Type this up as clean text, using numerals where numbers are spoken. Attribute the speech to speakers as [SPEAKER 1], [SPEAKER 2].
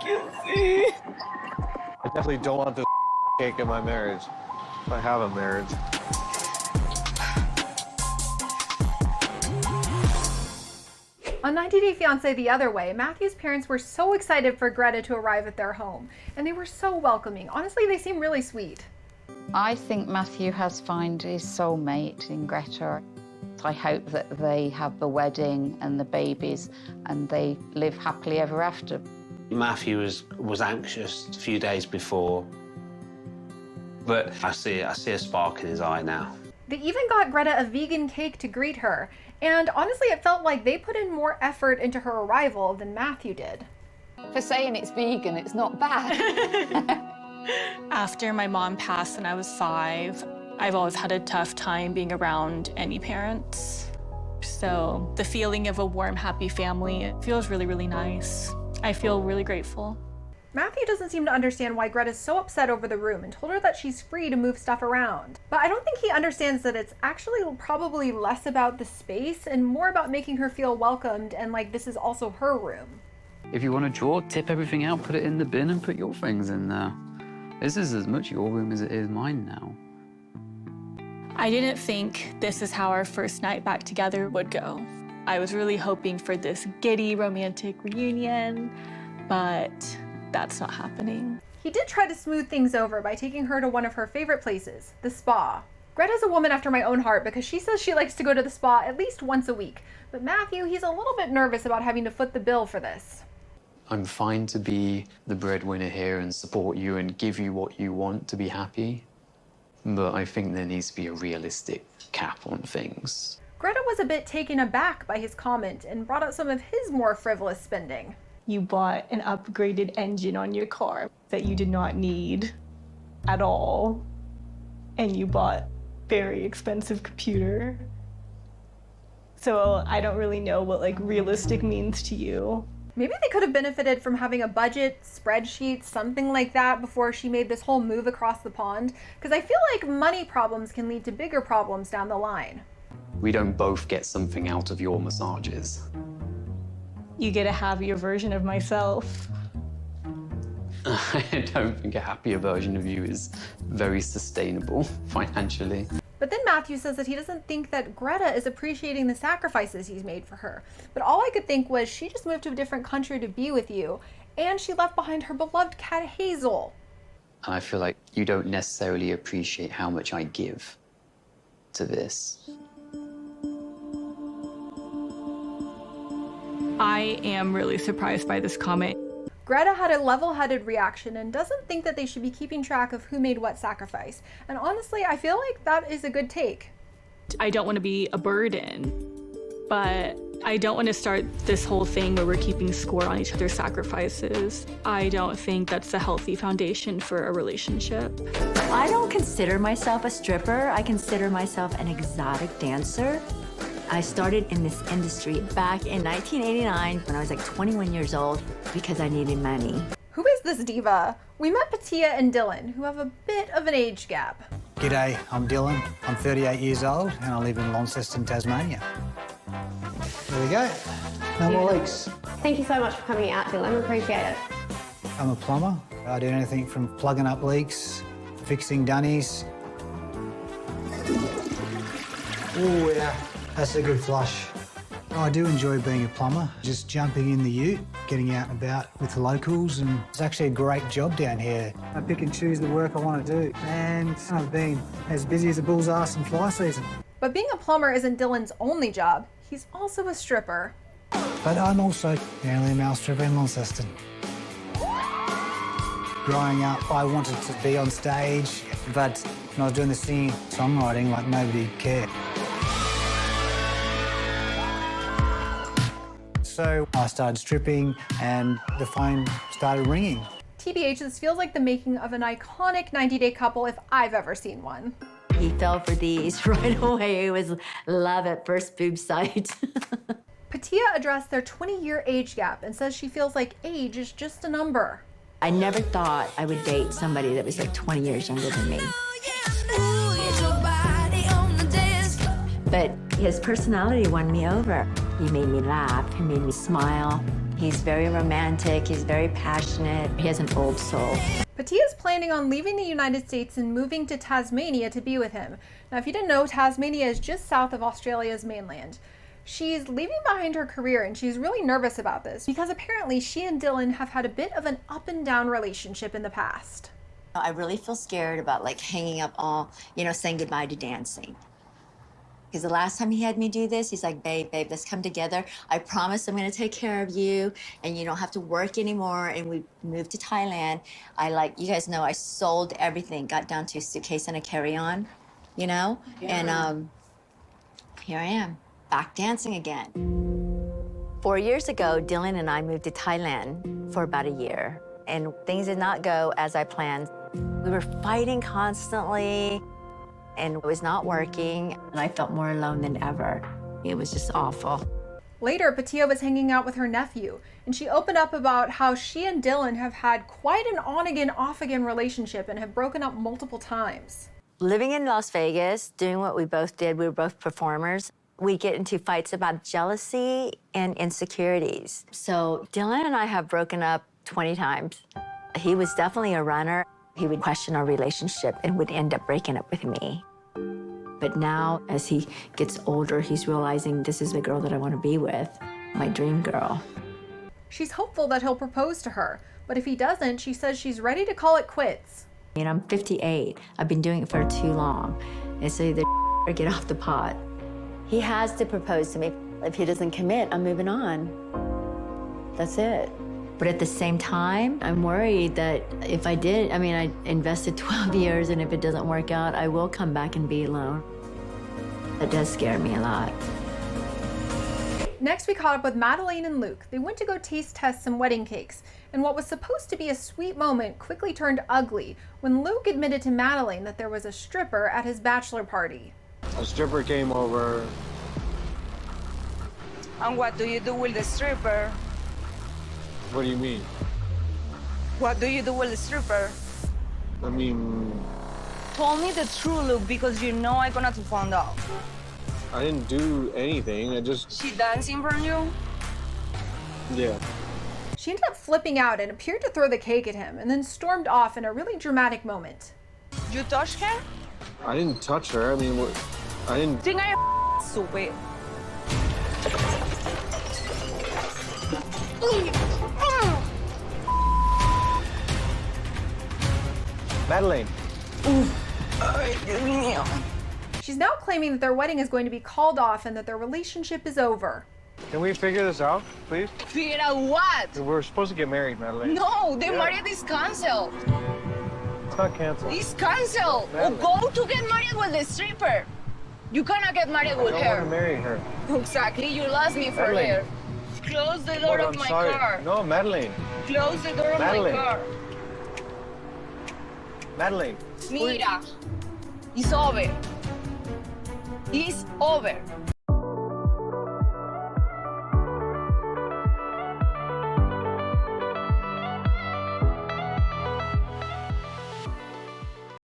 [SPEAKER 1] can see.
[SPEAKER 2] I definitely don't want this cake in my marriage. If I have a marriage.
[SPEAKER 3] On 90 Day Fiancé the other way, Matthew's parents were so excited for Greta to arrive at their home, and they were so welcoming. Honestly, they seem really sweet.
[SPEAKER 4] I think Matthew has found his soulmate in Greta. I hope that they have the wedding and the babies and they live happily ever after.
[SPEAKER 5] Matthew was anxious a few days before, but I see a spark in his eye now.
[SPEAKER 3] They even got Greta a vegan cake to greet her, and honestly it felt like they put in more effort into her arrival than Matthew did.
[SPEAKER 4] For saying it's vegan, it's not bad.
[SPEAKER 1] After my mom passed when I was 5, I've always had a tough time being around any parents. So the feeling of a warm, happy family, it feels really, really nice. I feel really grateful.
[SPEAKER 3] Matthew doesn't seem to understand why Greta's so upset over the room and told her that she's free to move stuff around. But I don't think he understands that it's actually probably less about the space and more about making her feel welcomed and like this is also her room.
[SPEAKER 6] If you want to draw, tip everything out, put it in the bin and put your things in there. This is as much your room as it is mine now.
[SPEAKER 1] I didn't think this is how our first night back together would go. I was really hoping for this giddy romantic reunion, but that's not happening.
[SPEAKER 3] He did try to smooth things over by taking her to one of her favorite places, the spa. Greta's a woman after my own heart because she says she likes to go to the spa at least once a week. But Matthew, he's a little bit nervous about having to foot the bill for this.
[SPEAKER 6] I'm fine to be the breadwinner here and support you and give you what you want to be happy. But I think there needs to be a realistic cap on things.
[SPEAKER 3] Greta was a bit taken aback by his comment and brought up some of his more frivolous spending.
[SPEAKER 1] You bought an upgraded engine on your car that you did not need at all. And you bought a very expensive computer. So I don't really know what like realistic means to you.
[SPEAKER 3] Maybe they could have benefited from having a budget, spreadsheet, something like that before she made this whole move across the pond. Because I feel like money problems can lead to bigger problems down the line.
[SPEAKER 6] We don't both get something out of your massages.
[SPEAKER 1] You get to have your version of myself.
[SPEAKER 6] I don't think a happier version of you is very sustainable financially.
[SPEAKER 3] But then Matthew says that he doesn't think that Greta is appreciating the sacrifices he's made for her. But all I could think was she just moved to a different country to be with you, and she left behind her beloved cat Hazel.
[SPEAKER 6] And I feel like you don't necessarily appreciate how much I give to this.
[SPEAKER 1] I am really surprised by this comment.
[SPEAKER 3] Greta had a level-headed reaction and doesn't think that they should be keeping track of who made what sacrifice. And honestly, I feel like that is a good take.
[SPEAKER 1] I don't want to be a burden, but I don't want to start this whole thing where we're keeping score on each other's sacrifices. I don't think that's a healthy foundation for a relationship.
[SPEAKER 7] I don't consider myself a stripper. I consider myself an exotic dancer. I started in this industry back in 1989 when I was like 21 years old because I needed money.
[SPEAKER 3] Who is this diva? We met Patia and Dylan, who have a bit of an age gap.
[SPEAKER 8] G'day, I'm Dylan. I'm 38 years old and I live in Launceston, Tasmania. There we go. No more leaks.
[SPEAKER 9] Thank you so much for coming out, Dylan. I appreciate it.
[SPEAKER 8] I'm a plumber. I do anything from plugging up leaks, fixing dunnies. Oh yeah, that's a good flush. I do enjoy being a plumber, just jumping in the ute, getting out and about with the locals, and it's actually a great job down here. I pick and choose the work I want to do, and I've been as busy as a bull's ass in fly season.
[SPEAKER 3] But being a plumber isn't Dylan's only job. He's also a stripper.
[SPEAKER 8] But I'm also the only male stripper in Launceston. Growing up, I wanted to be on stage, but when I was doing the singing, songwriting, like nobody cared. So I started stripping and the phone started ringing.
[SPEAKER 3] TBH, this feels like the making of an iconic 90-day couple if I've ever seen one.
[SPEAKER 7] He fell for these right away. It was love at first boob sight.
[SPEAKER 3] Patia addressed their 20-year age gap and says she feels like age is just a number.
[SPEAKER 7] I never thought I would date somebody that was like 20 years younger than me. But his personality won me over. He made me laugh, he made me smile. He's very romantic, he's very passionate, he has an old soul.
[SPEAKER 3] Patia is planning on leaving the United States and moving to Tasmania to be with him. Now, if you didn't know, Tasmania is just south of Australia's mainland. She's leaving behind her career and she's really nervous about this because apparently she and Dylan have had a bit of an up and down relationship in the past.
[SPEAKER 7] I really feel scared about like hanging up all, saying goodbye to dancing. Because the last time he had me do this, he's like, babe, let's come together. I promise I'm gonna take care of you and you don't have to work anymore. And we moved to Thailand. You guys know, I sold everything, got down to a suitcase and a carry-on, Yeah. And here I am, back dancing again. 4 years ago, Dylan and I moved to Thailand for about a year. And things did not go as I planned. We were fighting constantly. And it was not working, and I felt more alone than ever. It was just awful.
[SPEAKER 3] Later, Patia was hanging out with her nephew, and she opened up about how she and Dylan have had quite an on-again, off-again relationship and have broken up multiple times.
[SPEAKER 7] Living in Las Vegas, doing what we both did, we were both performers, we get into fights about jealousy and insecurities. So Dylan and I have broken up 20 times. He was definitely a runner. He would question our relationship and would end up breaking up with me. But now, as he gets older, he's realizing this is the girl that I want to be with, my dream girl.
[SPEAKER 3] She's hopeful that he'll propose to her, but if he doesn't, she says she's ready to call it quits.
[SPEAKER 7] I'm 58. I've been doing it for too long. And so either or get off the pot. He has to propose to me. If he doesn't commit, I'm moving on. That's it. But at the same time, I'm worried that if I did, I invested 12 years, and if it doesn't work out, I will come back and be alone. That does scare me a lot.
[SPEAKER 3] Next, we caught up with Madeleine and Luke. They went to go taste test some wedding cakes, and what was supposed to be a sweet moment quickly turned ugly when Luke admitted to Madeleine that there was a stripper at his bachelor party.
[SPEAKER 2] A stripper came over.
[SPEAKER 10] And what do you do with the stripper?
[SPEAKER 2] What do you mean?
[SPEAKER 10] What do you do with the stripper?
[SPEAKER 2] I mean,
[SPEAKER 10] Tell me the truth, Luke, because you know I'm gonna find out.
[SPEAKER 2] I didn't do anything. I just...
[SPEAKER 10] She dancing from you?
[SPEAKER 2] Yeah.
[SPEAKER 3] She ended up flipping out and appeared to throw the cake at him, and then stormed off in a really dramatic moment.
[SPEAKER 10] You touched her?
[SPEAKER 2] I didn't touch her. I mean, what? I didn't...
[SPEAKER 10] Think I'm stupid.
[SPEAKER 2] Madeleine.
[SPEAKER 3] She's now claiming that their wedding is going to be called off and that their relationship is over.
[SPEAKER 2] Can we figure this out, please?
[SPEAKER 10] Figure out what?
[SPEAKER 2] We're supposed to get married, Madeleine.
[SPEAKER 10] No, the marriage is canceled.
[SPEAKER 2] It's not canceled.
[SPEAKER 10] It's canceled.
[SPEAKER 2] Madeleine.
[SPEAKER 10] Go to get married with the stripper. You cannot get married with
[SPEAKER 2] I don't
[SPEAKER 10] her.
[SPEAKER 2] want to marry her.
[SPEAKER 10] Exactly, you lost me for
[SPEAKER 2] Madeleine.
[SPEAKER 10] her. Close the door
[SPEAKER 2] Look,
[SPEAKER 10] of
[SPEAKER 2] I'm
[SPEAKER 10] my
[SPEAKER 2] sorry.
[SPEAKER 10] car.
[SPEAKER 2] No, Madeleine.
[SPEAKER 10] Close the door of
[SPEAKER 2] Madeleine.
[SPEAKER 10] my car.
[SPEAKER 2] Madeleine.
[SPEAKER 10] Mira, it's over. It's over.